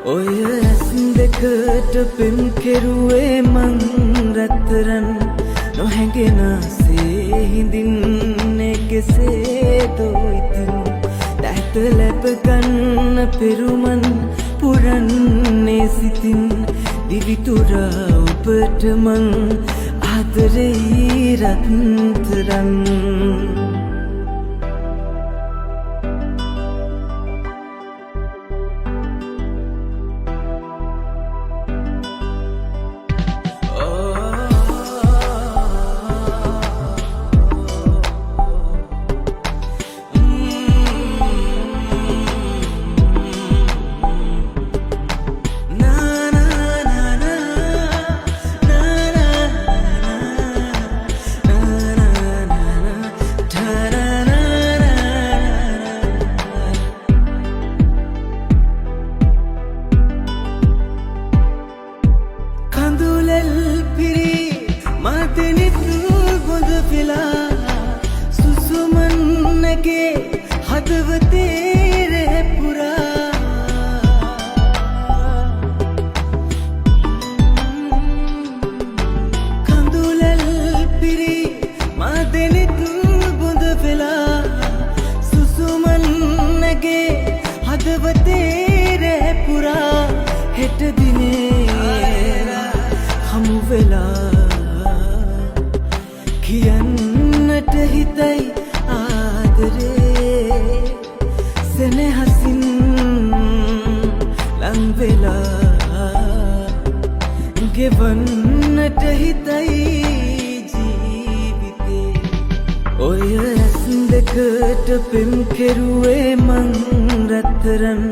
ඔය ඇස් දෙකට පෙම් කෙරුවේ මං රත්තරන් නොහැඟෙනසේ හිඳින්නේ කෙසේදෝ ඉතින් දැත ලැබ ගන්න පෙරුමන් පුරන්නේ සිතින් දිවිතුරා ඔබට මං ආදරෙයි රත්තරන් හෙට දිනේ හමු වෙලා කියන්නට හිතයි ආදරේ සෙනෙහසින් ලං වෙලා ගෙවන්නට හිතයි ජීවිතේ ඔය ඇස් දෙකට පෙම් කෙරුවේ මං රත්තරන්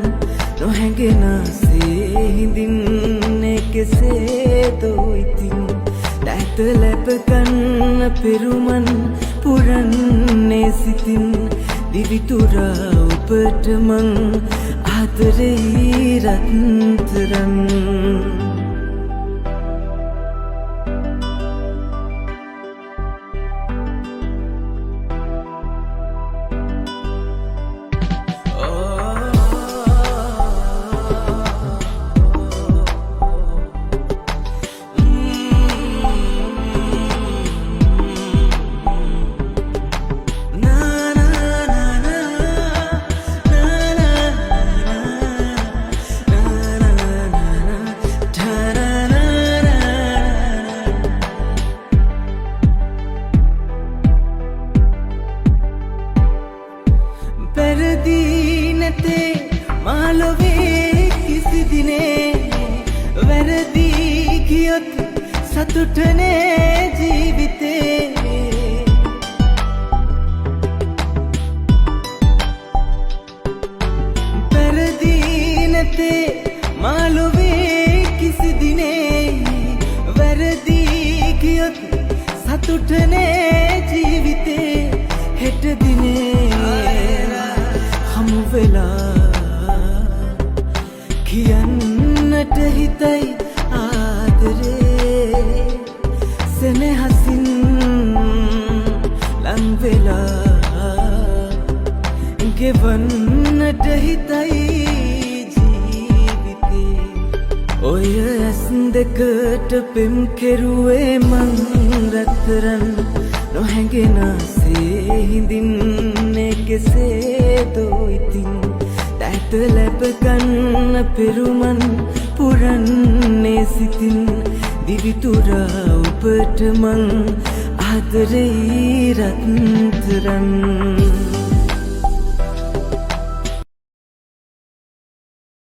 නොහැඟෙනසේ හිඳින්නේ කෙසේදෝ ඉතින් දැත ලැබ ගන්න පෙරුමන් පුරන්නේ සිතින් දිවිතුරා ඔබට මං ආදරෙයි රත්තරන් වැරදි නැතේ මාලොවේ කිසි දිනේ වැරදි ගියොත් සතුටනේ ජීවිතේ වැරදි නැතේ මාලොවේ කිසි දිනේ වැරදි ගියොත් සතුටනේ ජීවිතේ හෙට දිනේ හමු වෙලා කියන්නට හිතයි ආදරේ සෙනෙහසින් ලං වෙලා ගෙවන්නට හිතයි ජීවිතේ ඔය ඇස් දෙකට පෙම් කෙරුවේ මං රත්තරන් නොහැඟෙනසේ හිඳින්නේ කෙසේදෝ ඉතින් දැත ලැබ ගන්න පෙරුමන් පුරන්නේ සිතින් දිවිතුරා ඔබට මං ආදරෙයි රත්තරන්